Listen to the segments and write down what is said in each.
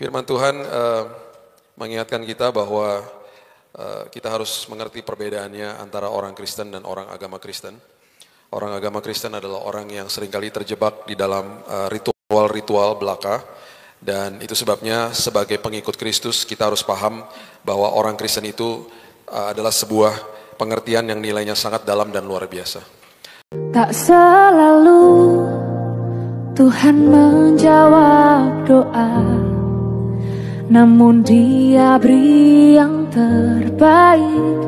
Firman Tuhan mengingatkan kita bahwa kita harus mengerti perbedaannya antara orang Kristen dan orang agama Kristen. Orang agama Kristen adalah orang yang seringkali terjebak di dalam ritual-ritual belaka. Dan itu sebabnya sebagai pengikut Kristus kita harus paham bahwa orang Kristen itu adalah sebuah pengertian yang nilainya sangat dalam dan luar biasa. Tak selalu Tuhan menjawab doa, namun Dia beri yang terbaik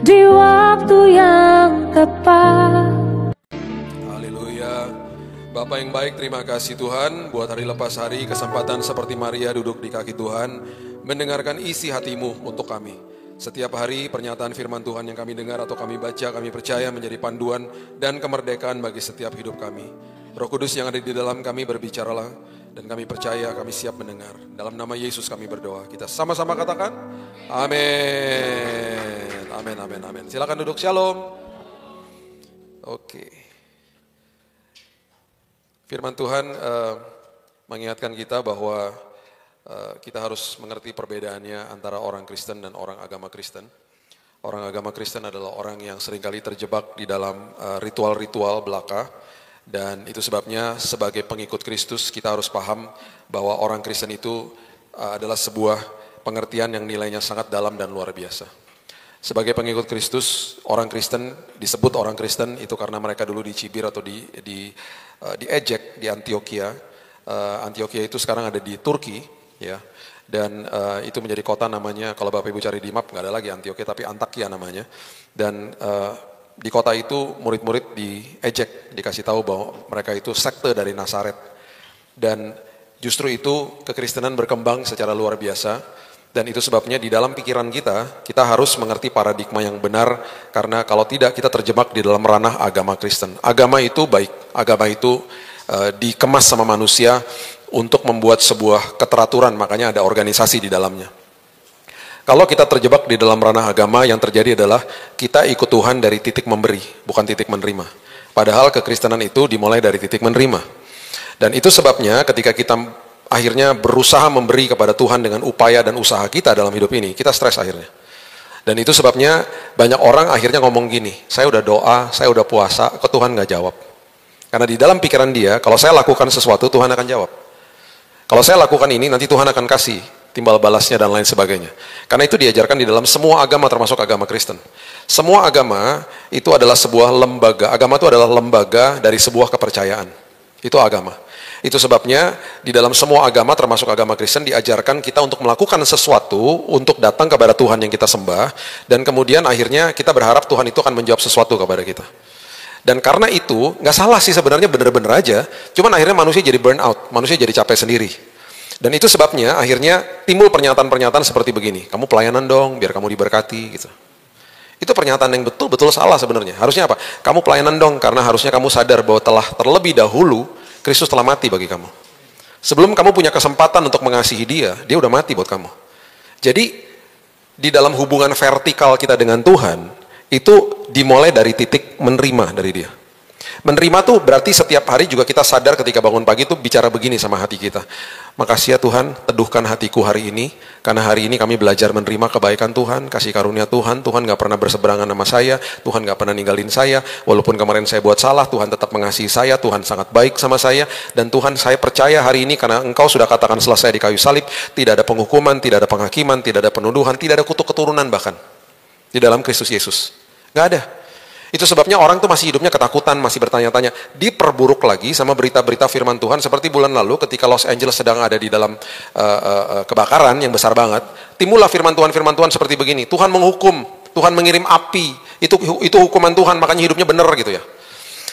di waktu yang tepat. Haleluya. Bapak yang baik, terima kasih Tuhan buat hari lepas hari, kesempatan seperti Maria duduk di kaki Tuhan, mendengarkan isi hatimu untuk kami. Setiap hari pernyataan firman Tuhan yang kami dengar atau kami baca, kami percaya menjadi panduan dan kemerdekaan bagi setiap hidup kami. Roh Kudus yang ada di dalam kami berbicaralah, dan kami percaya kami siap mendengar. Dalam nama Yesus kami berdoa. Kita sama-sama katakan, amin. Amin, amin, amin. Silakan duduk, shalom. Oke. Firman Tuhan mengingatkan kita bahwa kita harus mengerti perbedaannya antara orang Kristen dan orang agama Kristen. Orang agama Kristen adalah orang yang seringkali terjebak di dalam ritual-ritual belaka. Dan itu sebabnya sebagai pengikut Kristus kita harus paham bahwa orang Kristen itu adalah sebuah pengertian yang nilainya sangat dalam dan luar biasa. Sebagai pengikut Kristus, orang Kristen disebut orang Kristen itu karena mereka dulu dicibir atau diejek di Antioquia. Antioquia itu sekarang ada di Turki, ya. Dan itu menjadi kota namanya, kalau Bapak Ibu cari di map nggak ada lagi Antioquia, tapi Antakya namanya. Dan di kota itu murid-murid diejek, dikasih tahu bahwa mereka itu sekte dari Nazaret. Dan justru itu kekristenan berkembang secara luar biasa. Dan itu sebabnya di dalam pikiran kita harus mengerti paradigma yang benar. Karena kalau tidak kita terjebak di dalam ranah agama Kristen. Agama itu baik, agama itu dikemas sama manusia untuk membuat sebuah keteraturan, makanya ada organisasi di dalamnya. Kalau kita terjebak di dalam ranah agama, yang terjadi adalah kita ikut Tuhan dari titik memberi, bukan titik menerima. Padahal kekristenan itu dimulai dari titik menerima. Dan itu sebabnya ketika kita akhirnya berusaha memberi kepada Tuhan dengan upaya dan usaha kita dalam hidup ini, kita stres akhirnya. Dan itu sebabnya banyak orang akhirnya ngomong gini, saya udah doa, saya udah puasa, kok Tuhan gak jawab? Karena di dalam pikiran dia, kalau saya lakukan sesuatu, Tuhan akan jawab. Kalau saya lakukan ini, nanti Tuhan akan kasih timbal balasnya dan lain sebagainya. Karena itu diajarkan di dalam semua agama, termasuk agama Kristen. Semua agama itu adalah sebuah lembaga. Agama itu adalah lembaga dari sebuah kepercayaan. Itu agama. Itu sebabnya di dalam semua agama, termasuk agama Kristen, diajarkan kita untuk melakukan sesuatu untuk datang kepada Tuhan yang kita sembah. Dan kemudian akhirnya kita berharap Tuhan itu akan menjawab sesuatu kepada kita. Dan karena itu, nggak salah sih sebenarnya, bener-bener aja. Cuman akhirnya manusia jadi burn out, manusia jadi capek sendiri. Dan itu sebabnya akhirnya timbul pernyataan-pernyataan seperti begini. Kamu pelayanan dong, biar kamu diberkati gitu. Itu pernyataan yang betul-betul salah sebenarnya. Harusnya apa? Kamu pelayanan dong, karena harusnya kamu sadar bahwa telah terlebih dahulu Kristus telah mati bagi kamu. Sebelum kamu punya kesempatan untuk mengasihi Dia udah mati buat kamu. Jadi di dalam hubungan vertikal kita dengan Tuhan, itu dimulai dari titik menerima dari Dia. Menerima tuh berarti setiap hari juga kita sadar ketika bangun pagi tuh bicara begini sama hati kita. Makasih ya Tuhan, teduhkan hatiku hari ini, karena hari ini kami belajar menerima kebaikan Tuhan, kasih karunia Tuhan. Tuhan gak pernah berseberangan sama saya, Tuhan gak pernah ninggalin saya. Walaupun kemarin saya buat salah, Tuhan tetap mengasihi saya, Tuhan sangat baik sama saya. Dan Tuhan, saya percaya hari ini karena Engkau sudah katakan selesai di kayu salib, tidak ada penghukuman, tidak ada penghakiman, tidak ada penuduhan, tidak ada kutuk keturunan bahkan di dalam Kristus Yesus. Gak ada. Itu sebabnya orang tuh masih hidupnya ketakutan, masih bertanya-tanya. Diperburuk lagi sama berita-berita firman Tuhan. Seperti bulan lalu ketika Los Angeles sedang ada di dalam kebakaran yang besar banget. Timbullah firman Tuhan seperti begini. Tuhan menghukum, Tuhan mengirim api. Itu hukuman Tuhan, makanya hidupnya benar gitu ya.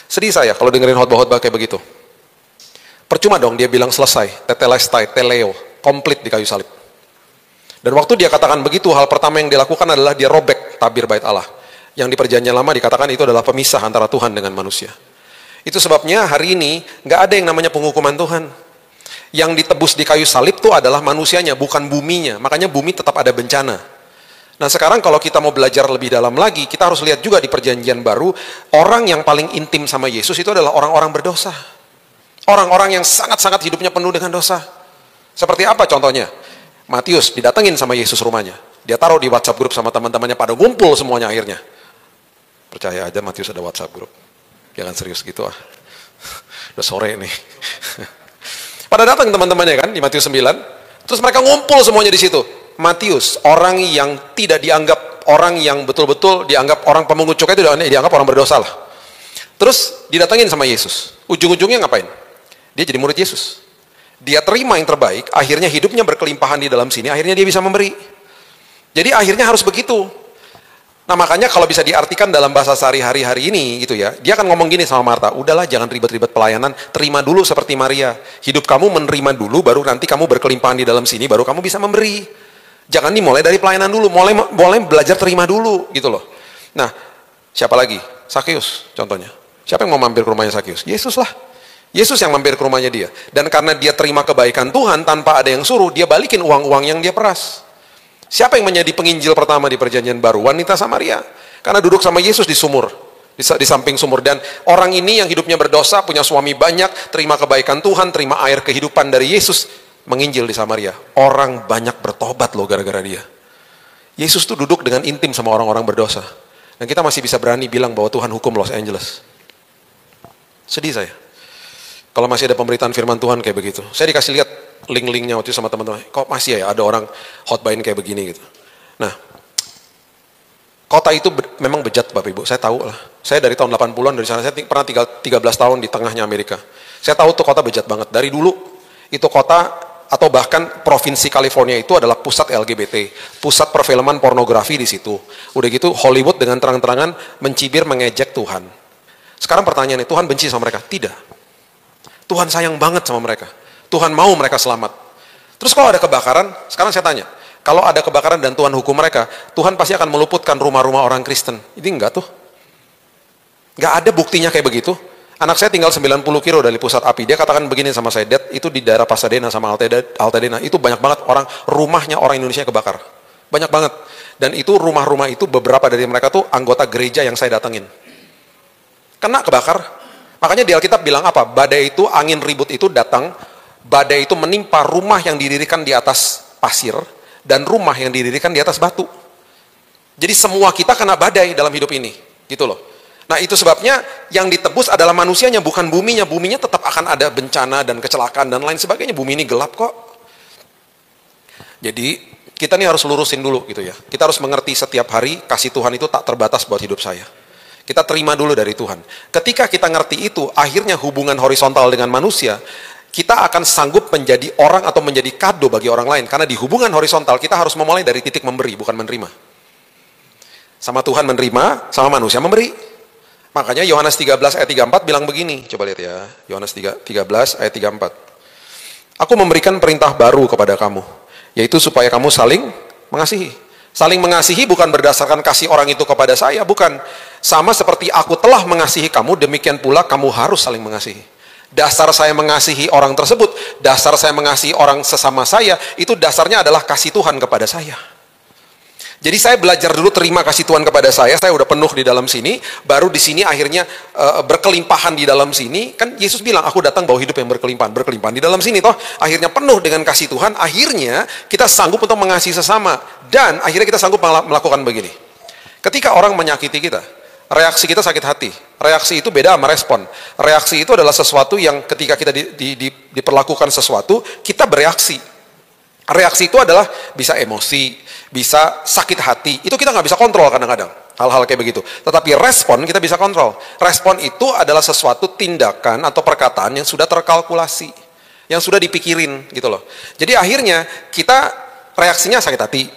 Sedih saya kalau dengerin khotbah-khotbah kayak begitu. Percuma dong dia bilang selesai. Tetelestai, teleo, komplit di kayu salib. Dan waktu dia katakan begitu, hal pertama yang dilakukan adalah dia robek tabir bait Allah. Yang di perjanjian lama dikatakan itu adalah pemisah antara Tuhan dengan manusia. Itu sebabnya hari ini nggak ada yang namanya penghukuman Tuhan. Yang ditebus di kayu salib itu adalah manusianya, bukan buminya. Makanya bumi tetap ada bencana. Nah sekarang kalau kita mau belajar lebih dalam lagi, kita harus lihat juga di perjanjian baru, orang yang paling intim sama Yesus itu adalah orang-orang berdosa. Orang-orang yang sangat-sangat hidupnya penuh dengan dosa. Seperti apa contohnya? Matius didatengin sama Yesus rumahnya. Dia taruh di WhatsApp grup sama teman-temannya, pada ngumpul semuanya akhirnya. Percaya aja Matius ada WhatsApp grup. Jangan serius gitu ah. Udah sore nih. Pada datang teman-temannya kan di Matius 9. Terus mereka ngumpul semuanya di situ. Matius, orang yang tidak dianggap, orang yang betul-betul dianggap orang pemungut cukai itu dianggap orang berdosa lah. Terus didatengin sama Yesus. Ujung-ujungnya ngapain? Dia jadi murid Yesus. Dia terima yang terbaik, akhirnya hidupnya berkelimpahan di dalam sini, akhirnya dia bisa memberi. Jadi akhirnya harus begitu. Nah makanya kalau bisa diartikan dalam bahasa sehari-hari hari ini gitu ya, dia akan ngomong gini sama Marta, udahlah jangan ribet-ribet pelayanan, terima dulu seperti Maria. Hidup kamu menerima dulu, baru nanti kamu berkelimpahan di dalam sini, baru kamu bisa memberi. Jangan dimulai dari pelayanan dulu, mulai belajar terima dulu gitu loh. Nah, siapa lagi? Sakeus contohnya. Siapa yang mau mampir ke rumahnya Sakeus? Yesus lah. Yesus yang mampir ke rumahnya dia. Dan karena dia terima kebaikan Tuhan tanpa ada yang suruh, dia balikin uang-uang yang dia peras. Siapa yang menjadi penginjil pertama di perjanjian baru? Wanita Samaria. Karena duduk sama Yesus di sumur. Di samping sumur. Dan orang ini yang hidupnya berdosa, punya suami banyak, terima kebaikan Tuhan, terima air kehidupan dari Yesus, menginjil di Samaria. Orang banyak bertobat loh gara-gara dia. Yesus tuh duduk dengan intim sama orang-orang berdosa. Dan kita masih bisa berani bilang bahwa Tuhan hukum Los Angeles. Sedih saya. Kalau masih ada pemberitaan firman Tuhan kayak begitu. Saya dikasih lihat link-linknya waktu itu sama teman-teman. Kok masih ya ada orang khotbahin kayak begini gitu. Nah, kota itu memang bejat Bapak Ibu. Saya tahu lah. Saya dari tahun 80-an dari sana. Saya pernah tinggal 13 tahun di tengahnya Amerika. Saya tahu tuh kota bejat banget. Dari dulu itu kota atau bahkan provinsi California itu adalah pusat LGBT, pusat perfilman pornografi di situ. Udah gitu Hollywood dengan terang-terangan mencibir mengejek Tuhan. Sekarang pertanyaannya, Tuhan benci sama mereka? Tidak. Tuhan sayang banget sama mereka. Tuhan mau mereka selamat. Terus kalau ada kebakaran, sekarang saya tanya, kalau ada kebakaran dan Tuhan hukum mereka, Tuhan pasti akan meluputkan rumah-rumah orang Kristen. Ini enggak tuh. Enggak ada buktinya kayak begitu. Anak saya tinggal 90 kilo dari pusat api. Dia katakan begini sama saya, Dad, itu di daerah Pasadena sama Altadena, itu banyak banget rumahnya orang Indonesia kebakar. Banyak banget. Dan itu rumah-rumah itu beberapa dari mereka tuh anggota gereja yang saya datengin. Kena kebakar. Makanya di Alkitab bilang apa? Badai itu, angin ribut itu datang, badai itu menimpa rumah yang didirikan di atas pasir, dan rumah yang didirikan di atas batu. Jadi semua kita kena badai dalam hidup ini. Gitu loh. Nah itu sebabnya yang ditebus adalah manusianya, bukan buminya. Buminya tetap akan ada bencana dan kecelakaan dan lain sebagainya. Bumi ini gelap kok. Jadi kita nih harus lurusin dulu gitu ya. Kita harus mengerti setiap hari kasih Tuhan itu tak terbatas buat hidup saya. Kita terima dulu dari Tuhan. Ketika kita ngerti itu, akhirnya hubungan horizontal dengan manusia, kita akan sanggup menjadi orang atau menjadi kado bagi orang lain. Karena di hubungan horizontal, kita harus memulai dari titik memberi, bukan menerima. Sama Tuhan menerima, sama manusia memberi. Makanya Yohanes 13 ayat 34 bilang begini. Coba lihat ya, Yohanes 13 ayat 34. Aku memberikan perintah baru kepada kamu, yaitu supaya kamu saling mengasihi. Saling mengasihi bukan berdasarkan kasih orang itu kepada saya, bukan. Sama seperti aku telah mengasihi kamu, demikian pula kamu harus saling mengasihi. Dasar saya mengasihi orang tersebut, dasar saya mengasihi orang sesama saya, itu dasarnya adalah kasih Tuhan kepada saya. Jadi saya belajar dulu terima kasih Tuhan kepada saya udah penuh di dalam sini, baru di sini akhirnya berkelimpahan di dalam sini. Kan Yesus bilang, aku datang bawa hidup yang berkelimpahan di dalam sini toh. Akhirnya penuh dengan kasih Tuhan, akhirnya kita sanggup untuk mengasihi sesama. Dan akhirnya kita sanggup melakukan begini. Ketika orang menyakiti kita, reaksi kita sakit hati. Reaksi itu beda sama respon. Reaksi itu adalah sesuatu yang ketika kita diperlakukan sesuatu, kita bereaksi. Reaksi itu adalah bisa emosi, bisa sakit hati. Itu kita nggak bisa kontrol kadang-kadang. Hal-hal kayak begitu. Tetapi respon kita bisa kontrol. Respon itu adalah sesuatu tindakan atau perkataan yang sudah terkalkulasi. Yang sudah dipikirin gitu loh. Jadi akhirnya kita reaksinya sakit hati.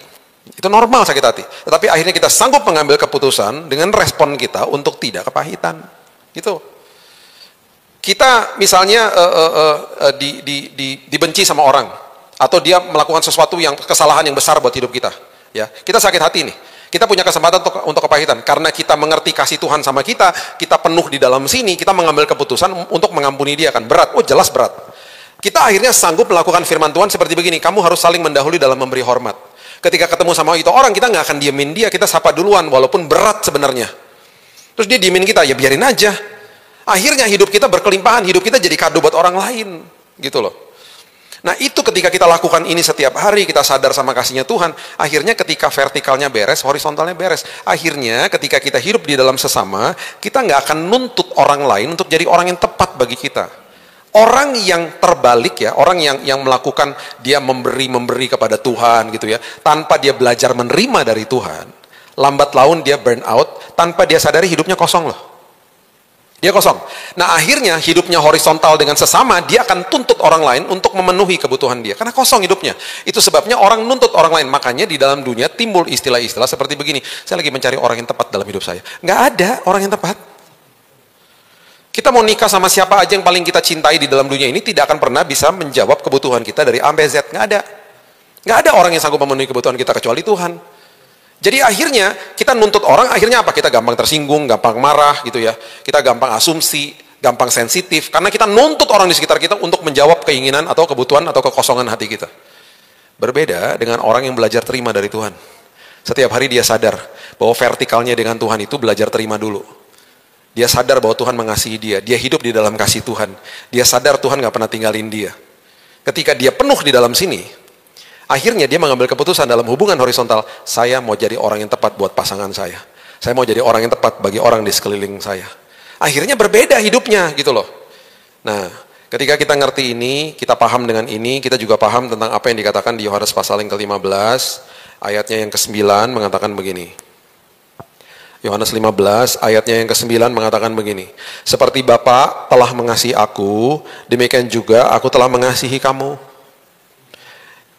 Itu normal sakit hati. Tetapi akhirnya kita sanggup mengambil keputusan dengan respon kita untuk tidak kepahitan. Gitu. Kita misalnya dibenci sama orang. Atau dia melakukan sesuatu yang kesalahan yang besar buat hidup kita. Ya, kita sakit hati nih. Kita punya kesempatan untuk kepahitan. Karena kita mengerti kasih Tuhan sama kita penuh di dalam sini, kita mengambil keputusan untuk mengampuni dia kan. Berat, oh jelas berat. Kita akhirnya sanggup melakukan firman Tuhan seperti begini. Kamu harus saling mendahului dalam memberi hormat. Ketika ketemu sama itu orang, kita nggak akan diemin dia, kita sapa duluan, walaupun berat sebenarnya. Terus dia diemin kita, ya biarin aja. Akhirnya hidup kita berkelimpahan, hidup kita jadi kado buat orang lain. Gitu loh. Nah itu ketika kita lakukan ini setiap hari, kita sadar sama kasihnya Tuhan, akhirnya ketika vertikalnya beres, horizontalnya beres. Akhirnya ketika kita hidup di dalam sesama, kita nggak akan nuntut orang lain untuk jadi orang yang tepat bagi kita. Orang yang terbalik ya, orang yang melakukan, dia memberi kepada Tuhan gitu ya, tanpa dia belajar menerima dari Tuhan, lambat laun dia burn out, tanpa dia sadari hidupnya kosong loh. Dia kosong. Nah akhirnya hidupnya horizontal dengan sesama, dia akan tuntut orang lain untuk memenuhi kebutuhan dia. Karena kosong hidupnya. Itu sebabnya orang nuntut orang lain. Makanya di dalam dunia timbul istilah-istilah seperti begini. Saya lagi mencari orang yang tepat dalam hidup saya. Nggak ada orang yang tepat. Kita mau nikah sama siapa aja yang paling kita cintai di dalam dunia ini, tidak akan pernah bisa menjawab kebutuhan kita dari A sampai Z. Nggak ada. Nggak ada orang yang sanggup memenuhi kebutuhan kita kecuali Tuhan. Jadi akhirnya kita nuntut orang, akhirnya apa? Kita gampang tersinggung, gampang marah gitu ya. Kita gampang asumsi, gampang sensitif. Karena kita nuntut orang di sekitar kita untuk menjawab keinginan atau kebutuhan atau kekosongan hati kita. Berbeda dengan orang yang belajar terima dari Tuhan. Setiap hari dia sadar bahwa vertikalnya dengan Tuhan itu belajar terima dulu. Dia sadar bahwa Tuhan mengasihi dia. Dia hidup di dalam kasih Tuhan. Dia sadar Tuhan gak pernah tinggalin dia. Ketika dia penuh di dalam sini, akhirnya dia mengambil keputusan dalam hubungan horizontal, saya mau jadi orang yang tepat buat pasangan saya. Saya mau jadi orang yang tepat bagi orang di sekeliling saya. Akhirnya berbeda hidupnya gitu loh. Nah, ketika kita ngerti ini, kita paham dengan ini, kita juga paham tentang apa yang dikatakan di Yohanes pasal yang ke-15, ayatnya yang ke-9 mengatakan begini. Yohanes 15 ayatnya yang ke-9 mengatakan begini. Seperti Bapa telah mengasihi aku, demikian juga aku telah mengasihi kamu.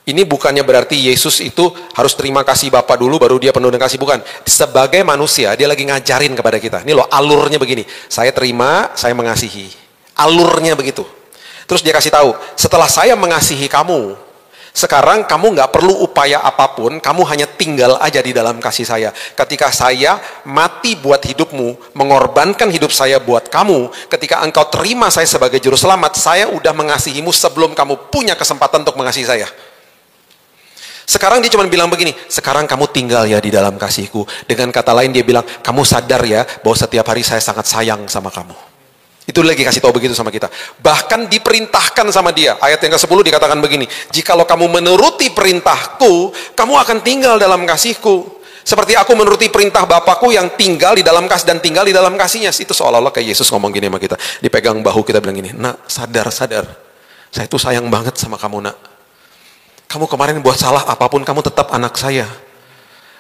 Ini bukannya berarti Yesus itu harus terima kasih Bapa dulu baru dia penuh dengan kasih, bukan. Sebagai manusia dia lagi ngajarin kepada kita. Ini loh alurnya begini. Saya terima, saya mengasihi. Alurnya begitu. Terus dia kasih tahu, setelah saya mengasihi kamu, sekarang kamu nggak perlu upaya apapun, kamu hanya tinggal aja di dalam kasih saya. Ketika saya mati buat hidupmu, mengorbankan hidup saya buat kamu, ketika engkau terima saya sebagai juru selamat, saya udah mengasihimu sebelum kamu punya kesempatan untuk mengasihi saya. Sekarang dia cuma bilang begini, sekarang kamu tinggal ya di dalam kasihku. Dengan kata lain dia bilang, kamu sadar ya bahwa setiap hari saya sangat sayang sama kamu. Itu lagi kasih tahu begitu sama kita. Bahkan diperintahkan sama dia. Ayat yang ke-10 dikatakan begini, jikalau kamu menuruti perintahku, kamu akan tinggal dalam kasihku. Seperti aku menuruti perintah Bapakku yang tinggal di dalam kasih dan tinggal di dalam kasihnya. Itu seolah-olah kayak Yesus ngomong gini sama kita. Dipegang bahu kita bilang gini, nak sadar. Saya tuh sayang banget sama kamu nak. Kamu kemarin buat salah apapun, kamu tetap anak saya.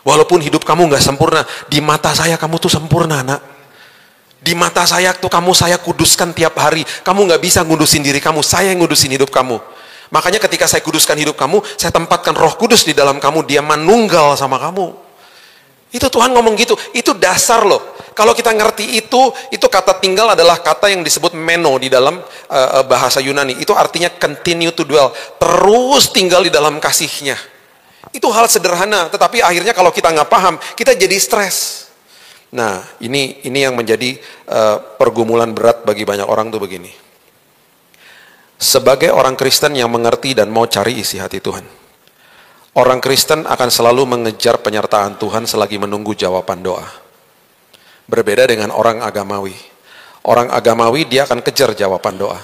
Walaupun hidup kamu gak sempurna, di mata saya kamu tuh sempurna nak. Di mata saya tuh kamu saya kuduskan tiap hari. Kamu gak bisa ngudusin diri kamu, saya yang ngudusin hidup kamu. Makanya ketika saya kuduskan hidup kamu, saya tempatkan Roh Kudus di dalam kamu, dia manunggal sama kamu. Itu Tuhan ngomong gitu, itu dasar loh. Kalau kita ngerti itu kata tinggal adalah kata yang disebut meno di dalam bahasa Yunani. Itu artinya continue to dwell, terus tinggal di dalam kasihnya. Itu hal sederhana, tetapi akhirnya kalau kita nggak paham, kita jadi stres. Nah, ini yang menjadi pergumulan berat bagi banyak orang tuh begini. Sebagai orang Kristen yang mengerti dan mau cari isi hati Tuhan, orang Kristen akan selalu mengejar penyertaan Tuhan selagi menunggu jawaban doa. Berbeda dengan orang agamawi. Orang agamawi dia akan kejar jawaban doa.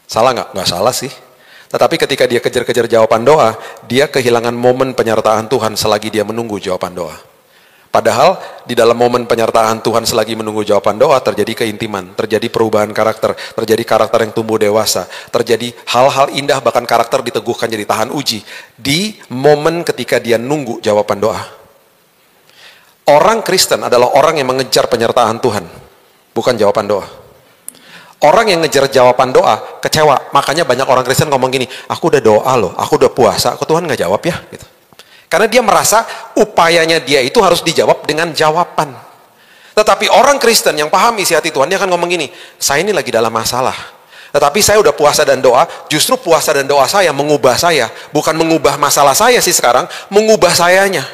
Salah nggak? Nggak salah sih. Tetapi ketika dia kejar-kejar jawaban doa, dia kehilangan momen penyertaan Tuhan selagi dia menunggu jawaban doa. Padahal di dalam momen penyertaan Tuhan selagi menunggu jawaban doa terjadi keintiman, terjadi perubahan karakter, terjadi karakter yang tumbuh dewasa, terjadi hal-hal indah, bahkan karakter diteguhkan jadi tahan uji di momen ketika dia nunggu jawaban doa. Orang Kristen adalah orang yang mengejar penyertaan Tuhan, bukan jawaban doa. Orang yang ngejar jawaban doa kecewa. Makanya banyak orang Kristen ngomong gini, aku udah doa loh, aku udah puasa, kok Tuhan gak jawab ya? Gitu. Karena dia merasa upayanya dia itu harus dijawab dengan jawaban. Tetapi orang Kristen yang paham isi hati Tuhan, dia akan ngomong gini, saya ini lagi dalam masalah. Tetapi saya udah puasa dan doa, justru puasa dan doa saya mengubah saya. Bukan mengubah masalah saya sih sekarang, mengubah sayanya.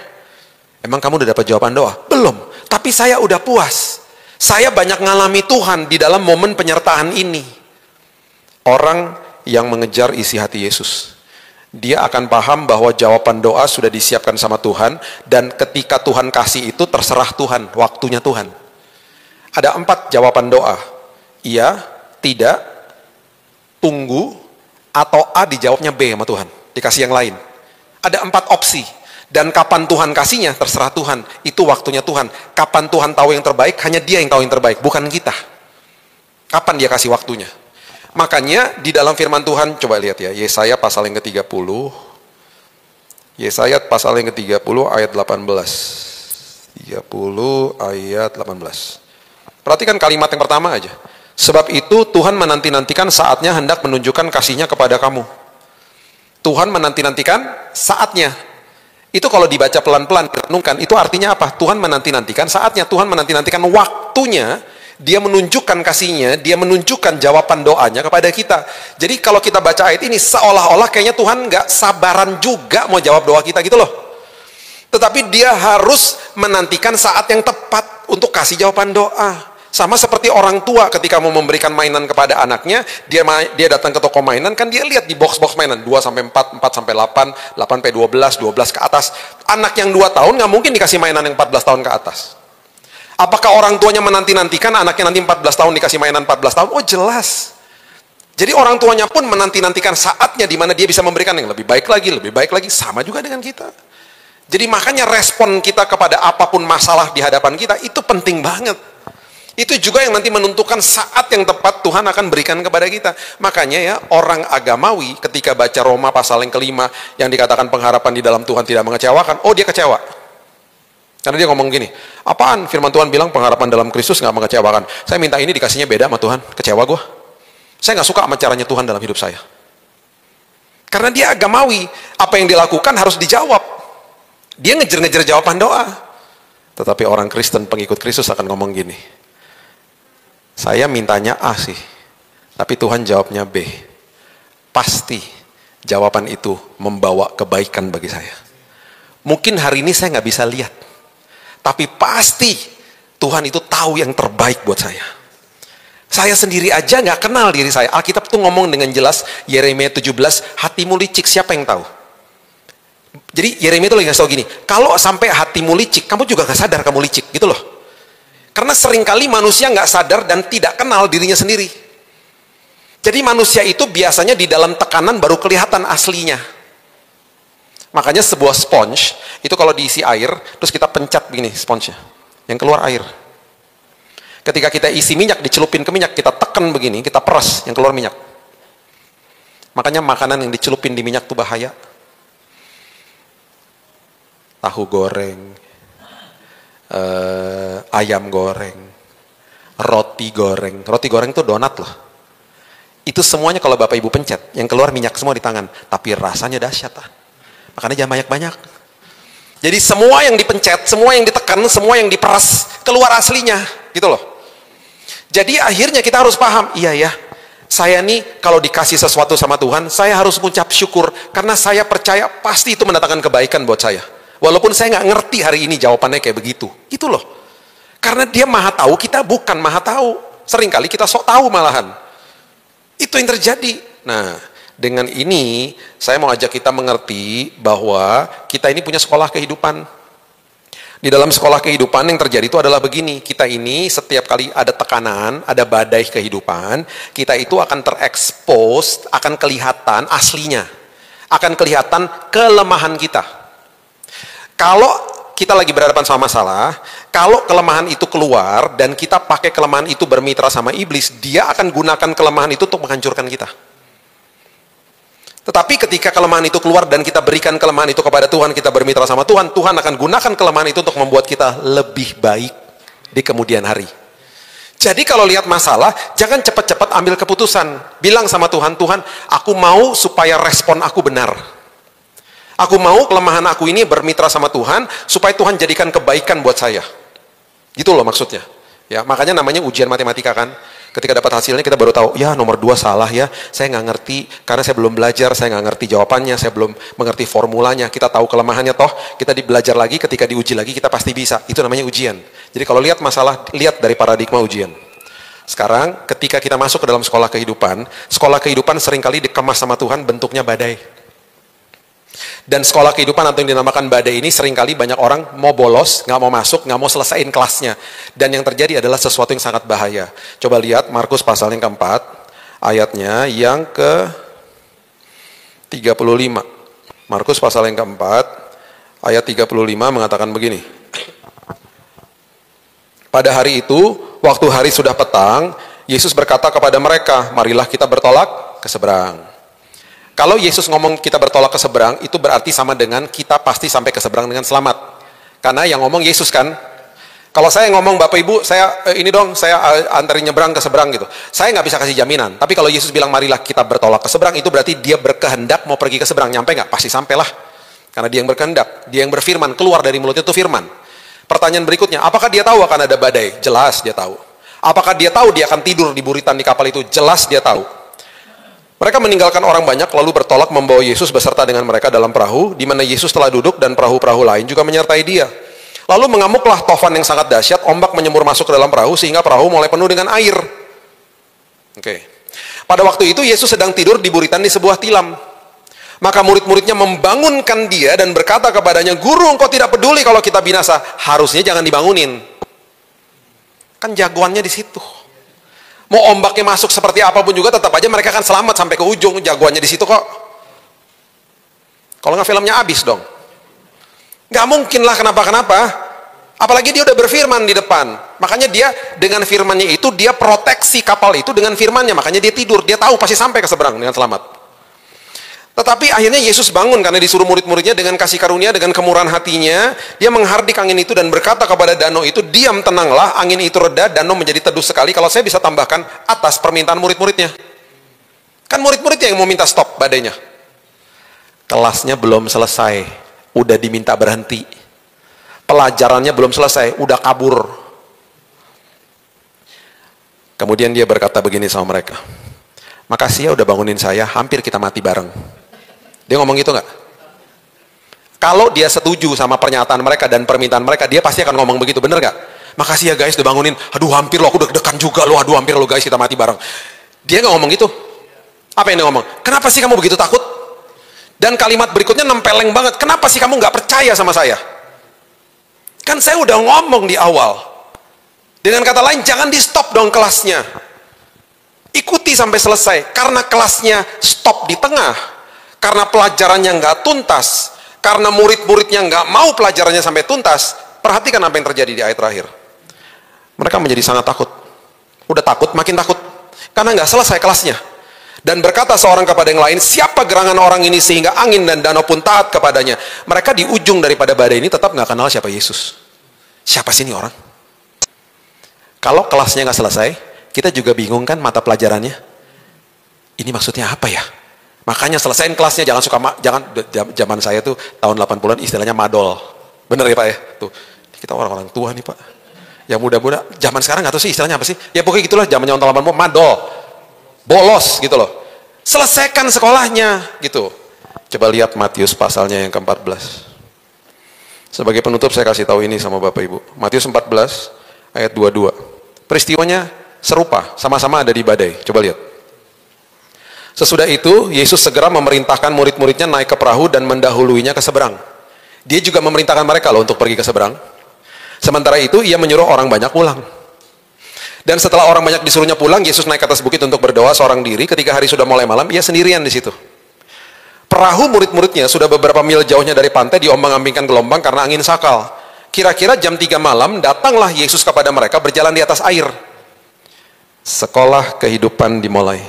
Emang kamu udah dapat jawaban doa? Belum. Tapi saya udah puas. Saya banyak ngalami Tuhan di dalam momen penyertaan ini. Orang yang mengejar isi hati Yesus, dia akan paham bahwa jawaban doa sudah disiapkan sama Tuhan, dan ketika Tuhan kasih itu terserah Tuhan, waktunya Tuhan. Ada 4 jawaban doa. Iya, tidak, tunggu, Atau A dijawabnya B sama Tuhan, dikasih yang lain. Ada 4 opsi. Dan kapan Tuhan kasihnya, terserah Tuhan. Itu waktunya Tuhan. Kapan Tuhan tahu yang terbaik, hanya Dia yang tahu yang terbaik, bukan kita. Kapan Dia kasih waktunya. Makanya di dalam firman Tuhan, coba lihat ya, Yesaya pasal yang ke-30. Yesaya pasal yang ke-30 ayat 18. 30 ayat 18. Perhatikan kalimat yang pertama aja. Sebab itu Tuhan menanti-nantikan saatnya hendak menunjukkan kasih-Nya kepada kamu. Tuhan menanti-nantikan saatnya. Itu kalau dibaca pelan-pelan, renungkan, itu artinya apa? Tuhan menanti-nantikan saatnya, Tuhan menanti-nantikan waktunya, Dia menunjukkan kasih-Nya, Dia menunjukkan jawaban doanya kepada kita. Jadi kalau kita baca ayat ini, seolah-olah kayaknya Tuhan nggak sabaran juga mau jawab doa kita gitu loh. Tetapi Dia harus menantikan saat yang tepat untuk kasih jawaban doa. Sama seperti orang tua ketika mau memberikan mainan kepada anaknya, dia datang ke toko mainan, kan dia lihat di box-box mainan, 2-4, 4-8, 8-12, 12 ke atas. Anak yang 2 tahun nggak mungkin dikasih mainan yang 14 tahun ke atas. Apakah orang tuanya menanti-nantikan anaknya nanti 14 tahun dikasih mainan 14 tahun? Oh jelas. Jadi orang tuanya pun menanti-nantikan saatnya di mana dia bisa memberikan yang lebih baik lagi, sama juga dengan kita. Jadi makanya respon kita kepada apapun masalah di hadapan kita, itu penting banget. Itu juga yang nanti menentukan saat yang tepat Tuhan akan berikan kepada kita. Makanya ya, orang agamawi ketika baca Roma pasal yang ke-5 yang dikatakan pengharapan di dalam Tuhan tidak mengecewakan, oh dia kecewa. Karena dia ngomong gini, apaan firman Tuhan bilang pengharapan dalam Kristus nggak mengecewakan. Saya minta ini dikasihnya beda sama Tuhan, kecewa gue. Saya nggak suka sama caranya Tuhan dalam hidup saya. Karena dia agamawi, apa yang dilakukan harus dijawab. Dia ngejar-ngejar jawaban doa. Tetapi orang Kristen, pengikut Kristus akan ngomong gini, saya mintanya A sih, tapi Tuhan jawabnya B. Pasti jawaban itu membawa kebaikan bagi saya. Mungkin hari ini saya nggak bisa lihat, tapi pasti Tuhan itu tahu yang terbaik buat saya. Saya sendiri aja nggak kenal diri saya. Alkitab tuh ngomong dengan jelas, Yeremia 17, hatimu licik, siapa yang tahu? Jadi Yeremia itu lagi ngasih tau gini, kalau sampai hatimu licik, kamu juga nggak sadar kamu licik, gitu loh. Karena seringkali manusia nggak sadar dan tidak kenal dirinya sendiri. Jadi manusia itu biasanya di dalam tekanan baru kelihatan aslinya. Makanya sebuah sponge, itu kalau diisi air, terus kita pencet begini sponsnya, yang keluar air. Ketika kita isi minyak, dicelupin ke minyak, kita tekan begini, kita peras, yang keluar minyak. Makanya makanan yang dicelupin di minyak itu bahaya. Tahu goreng, ayam goreng, roti goreng itu donat loh. Itu semuanya kalau Bapak Ibu pencet, yang keluar minyak semua di tangan, tapi rasanya dahsyat. Makanya jangan banyak-banyak. Jadi semua yang dipencet, semua yang ditekan, semua yang diperas, keluar aslinya, gitu loh. Jadi akhirnya kita harus paham, iya ya, saya nih kalau dikasih sesuatu sama Tuhan, saya harus mengucap syukur, karena saya percaya pasti itu mendatangkan kebaikan buat saya. Walaupun saya nggak ngerti hari ini jawabannya kayak begitu. Gitu loh. Karena Dia maha tahu, kita bukan maha tahu. Seringkali kita sok tahu malahan. Itu yang terjadi. Nah, dengan ini saya mau ajak kita mengerti bahwa kita ini punya sekolah kehidupan. Di dalam sekolah kehidupan yang terjadi itu adalah begini. Kita ini setiap kali ada tekanan, ada badai kehidupan, kita itu akan terekspos, akan kelihatan aslinya. Akan kelihatan kelemahan kita. Kalau kita lagi berhadapan sama masalah, kalau kelemahan itu keluar dan kita pakai kelemahan itu bermitra sama iblis, dia akan gunakan kelemahan itu untuk menghancurkan kita. Tetapi ketika kelemahan itu keluar dan kita berikan kelemahan itu kepada Tuhan, kita bermitra sama Tuhan, Tuhan akan gunakan kelemahan itu untuk membuat kita lebih baik di kemudian hari. Jadi kalau lihat masalah, jangan cepat-cepat ambil keputusan. Bilang sama Tuhan, Tuhan, aku mau supaya respon aku benar. Aku mau kelemahan aku ini bermitra sama Tuhan, supaya Tuhan jadikan kebaikan buat saya. Gitu loh maksudnya. Ya, makanya namanya ujian matematika kan. Ketika dapat hasilnya kita baru tahu, ya nomor 2 salah ya, saya nggak ngerti, karena saya belum belajar, saya nggak ngerti jawabannya, saya belum mengerti formulanya, kita tahu kelemahannya toh, kita belajar lagi, ketika diuji lagi kita pasti bisa. Itu namanya ujian. Jadi kalau lihat masalah, lihat dari paradigma ujian. Sekarang ketika kita masuk ke dalam sekolah kehidupan seringkali dikemas sama Tuhan bentuknya badai. Dan sekolah kehidupan atau yang dinamakan badai ini seringkali banyak orang mau bolos, nggak mau masuk, nggak mau selesaiin kelasnya. Dan yang terjadi adalah sesuatu yang sangat bahaya. Coba lihat Markus pasal yang keempat, ayatnya yang ke 35. Markus pasal yang keempat, ayat 35 mengatakan begini. Pada hari itu, waktu hari sudah petang, Yesus berkata kepada mereka, marilah kita bertolak ke seberang. Kalau Yesus ngomong kita bertolak ke seberang, itu berarti sama dengan kita pasti sampai ke seberang dengan selamat. Karena yang ngomong Yesus kan. Kalau saya ngomong, Bapak Ibu, saya anterin nyebrang ke seberang gitu. Saya nggak bisa kasih jaminan. Tapi kalau Yesus bilang marilah kita bertolak ke seberang, itu berarti dia berkehendak mau pergi ke seberang. Nyampe nggak? Pasti sampailah. Karena dia yang berkehendak, dia yang berfirman, keluar dari mulutnya itu firman. Pertanyaan berikutnya, apakah dia tahu akan ada badai? Jelas dia tahu. Apakah dia tahu dia akan tidur di buritan di kapal itu? Jelas dia tahu. Mereka meninggalkan orang banyak lalu bertolak membawa Yesus beserta dengan mereka dalam perahu, di mana Yesus telah duduk dan perahu-perahu lain juga menyertai dia. Lalu mengamuklah tofan yang sangat dahsyat, ombak menyembur masuk ke dalam perahu sehingga perahu mulai penuh dengan air. Pada waktu itu Yesus sedang tidur di buritan di sebuah tilam. Maka murid-muridnya membangunkan dia dan berkata kepadanya, Guru, engkau tidak peduli kalau kita binasa. Harusnya jangan dibangunin. Kan jagoannya di situ. Mau ombaknya masuk seperti apapun juga tetap aja mereka akan selamat sampai ke ujung. Jagoannya di situ kok. Kalau nggak filmnya habis dong. Nggak mungkin lah kenapa-kenapa. Apalagi dia udah berfirman di depan. Makanya dia dengan firmannya itu, dia proteksi kapal itu dengan firmannya. Makanya dia tidur, dia tahu pasti sampai ke seberang dengan selamat. Tetapi akhirnya Yesus bangun karena disuruh murid-muridnya dengan kasih karunia, dengan kemurahan hatinya. Dia menghardik angin itu dan berkata kepada danau itu, diam, tenanglah. Angin itu reda, danau menjadi teduh sekali. Kalau saya bisa tambahkan atas permintaan murid-muridnya. Kan murid-muridnya yang mau minta stop badainya. Kelasnya belum selesai, udah diminta berhenti. Pelajarannya belum selesai, udah kabur. Kemudian dia berkata begini sama mereka, makasih ya udah bangunin saya, hampir kita mati bareng. Dia ngomong gitu nggak? Kalau dia setuju sama pernyataan mereka dan permintaan mereka, dia pasti akan ngomong begitu, bener nggak? Makasih ya guys udah bangunin, aduh hampir lo, aku deg-degan juga lo, aduh hampir lo guys kita mati bareng. Dia nggak ngomong gitu. Apa yang dia ngomong? Kenapa sih kamu begitu takut? Dan kalimat berikutnya nempeleng banget, kenapa sih kamu nggak percaya sama saya? Kan saya udah ngomong di awal. Dengan kata lain, jangan di stop dong kelasnya. Ikuti sampai selesai. Karena kelasnya stop di tengah, karena pelajarannya nggak tuntas, karena murid-muridnya nggak mau pelajarannya sampai tuntas. Perhatikan apa yang terjadi di ayat terakhir. Mereka menjadi sangat takut. Udah takut, makin takut. Karena nggak selesai kelasnya. Dan berkata seorang kepada yang lain, siapa gerangan orang ini sehingga angin dan danau pun taat kepadanya. Mereka di ujung daripada badai ini tetap nggak kenal siapa Yesus. Siapa sih ini orang? Kalau kelasnya nggak selesai, kita juga bingung kan mata pelajarannya. Ini maksudnya apa ya? Makanya selesaiin kelasnya, jangan zaman saya tuh tahun 80-an istilahnya madol. Bener ya Pak ya? Tuh, kita orang-orang tua nih Pak. Yang muda-muda, zaman sekarang nggak tahu sih istilahnya apa sih? Ya pokoknya gitulah, zaman tahun 80 madol. Bolos gitu loh. Selesaikan sekolahnya gitu. Coba lihat Matius pasalnya yang ke-14. Sebagai penutup saya kasih tahu ini sama Bapak Ibu. Matius 14 ayat 22. Peristiwanya serupa, sama-sama ada di badai. Coba lihat. Sesudah itu, Yesus segera memerintahkan murid-muridnya naik ke perahu dan mendahuluinya ke seberang. Dia juga memerintahkan mereka loh untuk pergi ke seberang. Sementara itu, ia menyuruh orang banyak pulang. Dan setelah orang banyak disuruhnya pulang, Yesus naik ke atas bukit untuk berdoa seorang diri. Ketika hari sudah mulai malam, ia sendirian di situ. Perahu murid-muridnya sudah beberapa mil jauhnya dari pantai, diombang-ambingkan gelombang karena angin sakal. Kira-kira jam 3 malam, datanglah Yesus kepada mereka berjalan di atas air. Sekolah kehidupan dimulai.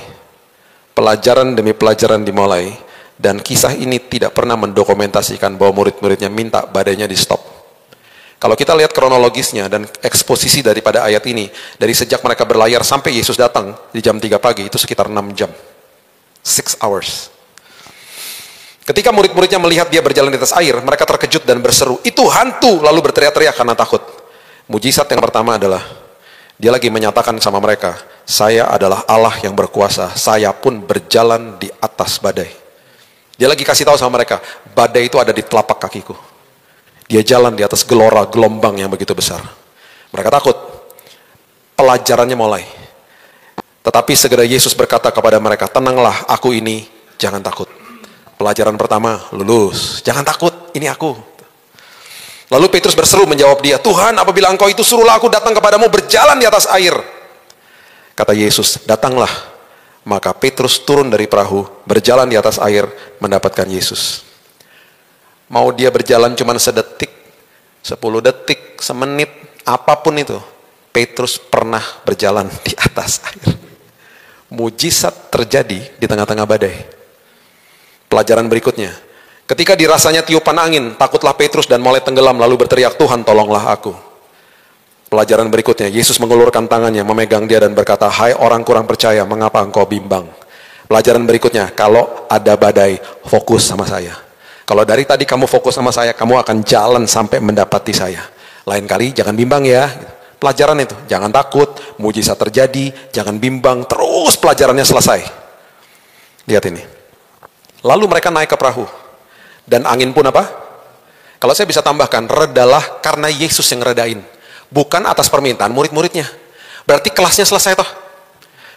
Pelajaran demi pelajaran dimulai. Dan kisah ini tidak pernah mendokumentasikan bahwa murid-muridnya minta badainya di stop. Kalau kita lihat kronologisnya dan eksposisi daripada ayat ini, dari sejak mereka berlayar sampai Yesus datang di jam 3 pagi, itu sekitar 6 jam. 6 hours. Ketika murid-muridnya melihat dia berjalan di atas air, mereka terkejut dan berseru, itu hantu, lalu berteriak-teriak karena takut. Mujizat yang pertama adalah, dia lagi menyatakan sama mereka, saya adalah Allah yang berkuasa, saya pun berjalan di atas badai. Dia lagi kasih tahu sama mereka, badai itu ada di telapak kakiku. Dia jalan di atas gelora gelombang yang begitu besar. Mereka takut. Pelajarannya mulai. Tetapi segera Yesus berkata kepada mereka, tenanglah, aku ini, jangan takut. Pelajaran pertama, lulus. Jangan takut, ini aku. Lalu Petrus berseru menjawab dia, Tuhan, apabila engkau itu, suruhlah aku datang kepadamu berjalan di atas air. Kata Yesus, datanglah. Maka Petrus turun dari perahu, berjalan di atas air, mendapatkan Yesus. Mau dia berjalan cuma sedetik, 10 detik, semenit, apapun itu, Petrus pernah berjalan di atas air. Mujizat terjadi di tengah-tengah badai. Pelajaran berikutnya, ketika dirasanya tiupan angin, takutlah Petrus dan mulai tenggelam, lalu berteriak, Tuhan tolonglah aku. Pelajaran berikutnya, Yesus mengulurkan tangannya, memegang dia dan berkata, hai orang kurang percaya, mengapa engkau bimbang? Pelajaran berikutnya, kalau ada badai, fokus sama saya. Kalau dari tadi kamu fokus sama saya, kamu akan jalan sampai mendapati saya. Lain kali jangan bimbang ya. Pelajaran itu, jangan takut, mujizat terjadi, jangan bimbang, terus pelajarannya selesai. Lihat ini. Lalu mereka naik ke perahu. Dan angin pun apa? Kalau saya bisa tambahkan, redalah karena Yesus yang redain. Bukan atas permintaan murid-muridnya. Berarti kelasnya selesai toh.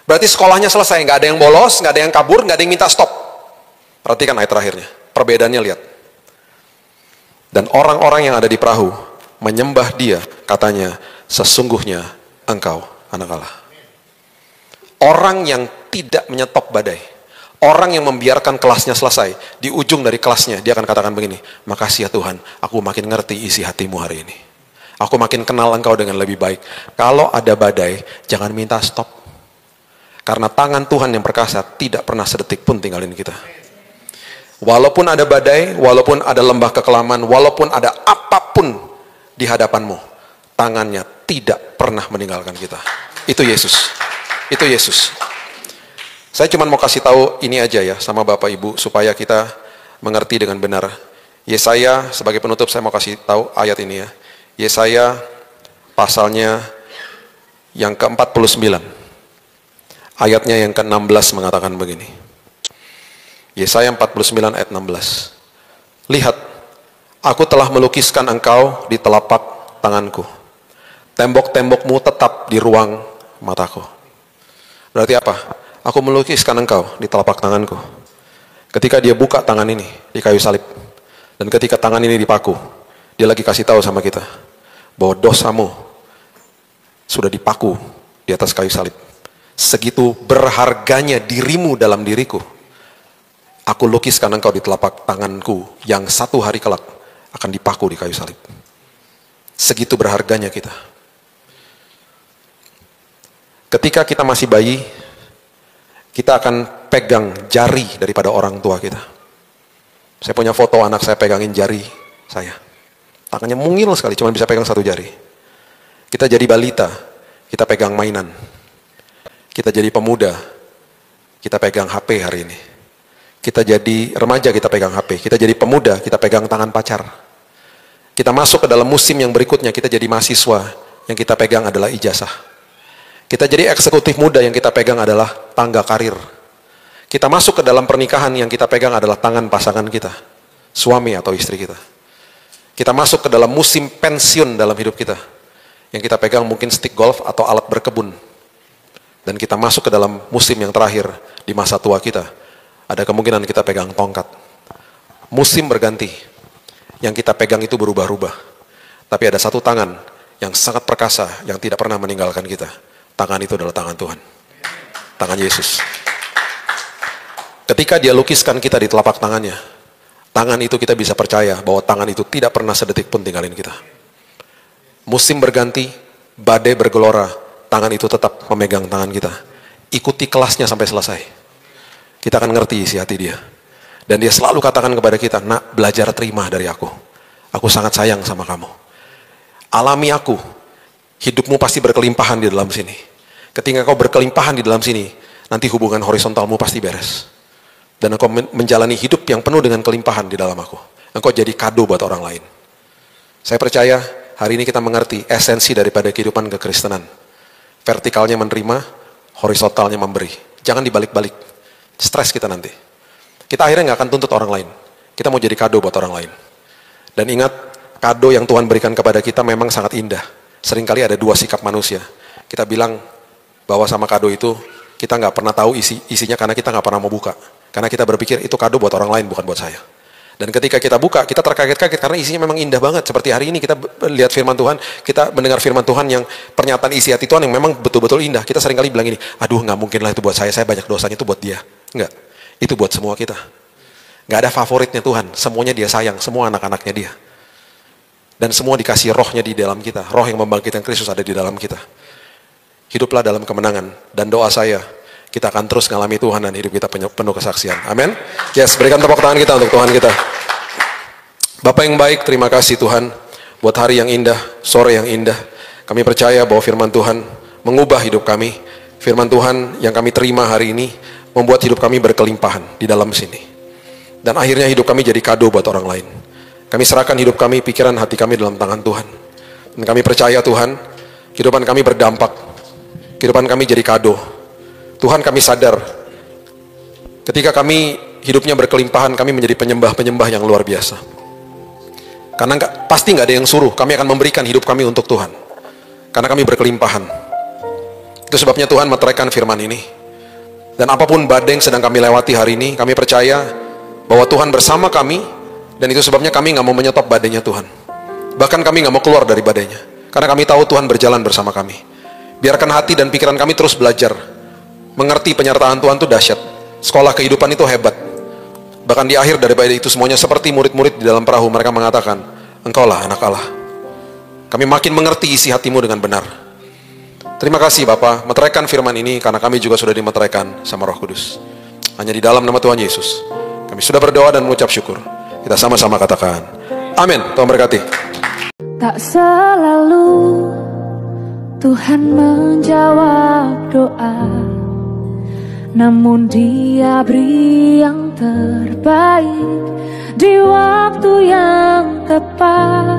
Berarti sekolahnya selesai. Nggak ada yang bolos, nggak ada yang kabur, nggak ada yang minta stop. Perhatikan ayat terakhirnya. Perbedaannya lihat. Dan orang-orang yang ada di perahu menyembah dia, katanya, sesungguhnya engkau anak Allah. Orang yang tidak menyetop badai, orang yang membiarkan kelasnya selesai, di ujung dari kelasnya dia akan katakan begini, makasih ya Tuhan, aku makin ngerti isi hatimu hari ini. Aku makin kenal engkau dengan lebih baik. Kalau ada badai, jangan minta stop. Karena tangan Tuhan yang perkasa tidak pernah sedetik pun tinggalin kita. Walaupun ada badai, walaupun ada lembah kekelaman, walaupun ada apapun di hadapanmu, tangannya tidak pernah meninggalkan kita. Itu Yesus. Itu Yesus. Saya cuma mau kasih tahu ini aja ya sama Bapak Ibu supaya kita mengerti dengan benar. Yesaya, sebagai penutup saya mau kasih tahu ayat ini ya. Yesaya pasalnya yang ke-49. Ayatnya yang ke-16 mengatakan begini. Yesaya 49 ayat 16. Lihat, aku telah melukiskan engkau di telapak tanganku. Tembok-tembokmu tetap di ruang mataku. Berarti apa? Aku melukiskan engkau di telapak tanganku. Ketika dia buka tangan ini di kayu salib. Dan ketika tangan ini dipaku, dia lagi kasih tahu sama kita bahwa dosamu sudah dipaku di atas kayu salib. Segitu berharganya dirimu dalam diriku. Aku lukiskan engkau di telapak tanganku yang satu hari kelak akan dipaku di kayu salib. Segitu berharganya kita. Ketika kita masih bayi, kita akan pegang jari daripada orang tua kita. Saya punya foto anak saya pegangin jari saya. Tangannya mungil sekali, cuma bisa pegang satu jari. Kita jadi balita, kita pegang mainan. Kita jadi pemuda, kita pegang HP hari ini. Kita jadi remaja, kita pegang HP. Kita jadi pemuda, kita pegang tangan pacar. Kita masuk ke dalam musim yang berikutnya, kita jadi mahasiswa, yang kita pegang adalah ijazah. Kita jadi eksekutif muda, yang kita pegang adalah tangga karir. Kita masuk ke dalam pernikahan, yang kita pegang adalah tangan pasangan kita, suami atau istri kita. Kita masuk ke dalam musim pensiun dalam hidup kita, yang kita pegang mungkin stick golf atau alat berkebun. Dan kita masuk ke dalam musim yang terakhir di masa tua kita, ada kemungkinan kita pegang tongkat. Musim berganti, yang kita pegang itu berubah-ubah. Tapi ada satu tangan yang sangat perkasa, yang tidak pernah meninggalkan kita. Tangan itu adalah tangan Tuhan. Tangan Yesus. Ketika dia lukiskan kita di telapak tangannya, tangan itu kita bisa percaya bahwa tangan itu tidak pernah sedetik pun tinggalin kita. Musim berganti, badai bergelora, tangan itu tetap memegang tangan kita. Ikuti kelasnya sampai selesai. Kita akan ngerti isi hati dia. Dan dia selalu katakan kepada kita, nak, belajar terima dari aku. Aku sangat sayang sama kamu. Alami aku. Hidupmu pasti berkelimpahan di dalam sini. Ketika kau berkelimpahan di dalam sini, nanti hubungan horizontalmu pasti beres. Dan engkau menjalani hidup yang penuh dengan kelimpahan di dalam aku. Engkau jadi kado buat orang lain. Saya percaya hari ini kita mengerti esensi daripada kehidupan kekristenan. Vertikalnya menerima, horizontalnya memberi. Jangan dibalik-balik. Stres kita nanti. Kita akhirnya nggak akan tuntut orang lain. Kita mau jadi kado buat orang lain. Dan ingat, kado yang Tuhan berikan kepada kita memang sangat indah. Seringkali ada dua sikap manusia. Kita bilang bahwa sama kado itu, kita nggak pernah tahu isinya karena kita nggak pernah mau buka. Karena kita berpikir itu kado buat orang lain, bukan buat saya. Dan ketika kita buka, kita terkaget-kaget karena isinya memang indah banget. Seperti hari ini kita lihat firman Tuhan, kita mendengar firman Tuhan yang pernyataan isi hati Tuhan yang memang betul-betul indah. Kita seringkali bilang ini, aduh nggak mungkin lah itu buat saya banyak dosanya, itu buat dia. Enggak, itu buat semua kita. Nggak ada favoritnya Tuhan, semuanya dia sayang, semua anak-anaknya dia. Dan semua dikasih rohnya di dalam kita, roh yang membangkitkan Kristus ada di dalam kita. Hiduplah dalam kemenangan, dan doa saya, kita akan terus mengalami Tuhan dan hidup kita penuh kesaksian. Amin. Yes, berikan tepuk tangan kita untuk Tuhan kita. Bapak yang baik, terima kasih Tuhan buat hari yang indah, sore yang indah. Kami percaya bahwa firman Tuhan mengubah hidup kami. Firman Tuhan yang kami terima hari ini membuat hidup kami berkelimpahan di dalam sini. Dan akhirnya hidup kami jadi kado buat orang lain. Kami serahkan hidup kami, pikiran, hati kami dalam tangan Tuhan. Dan kami percaya Tuhan, kehidupan kami berdampak. Kehidupan kami jadi kado. Tuhan, kami sadar ketika kami hidupnya berkelimpahan, kami menjadi penyembah-penyembah yang luar biasa. Karena pasti nggak ada yang suruh, kami akan memberikan hidup kami untuk Tuhan. Karena kami berkelimpahan. Itu sebabnya Tuhan meteraikan firman ini. Dan apapun badai yang sedang kami lewati hari ini, kami percaya bahwa Tuhan bersama kami. Dan itu sebabnya kami nggak mau menyetop badainya Tuhan. Bahkan kami nggak mau keluar dari badainya. Karena kami tahu Tuhan berjalan bersama kami. Biarkan hati dan pikiran kami terus belajar. Mengerti penyertaan Tuhan itu dahsyat. Sekolah kehidupan itu hebat. Bahkan di akhir daripada itu semuanya seperti murid-murid di dalam perahu. Mereka mengatakan, Engkaulah anak Allah. Kami makin mengerti isi hatimu dengan benar. Terima kasih Bapa, meteraikan firman ini karena kami juga sudah dimeteraikan sama Roh Kudus. Hanya di dalam nama Tuhan Yesus. Kami sudah berdoa dan mengucap syukur. Kita sama-sama katakan, amin. Tuhan berkati. Tak selalu Tuhan menjawab doa, namun Dia beri yang terbaik di waktu yang tepat.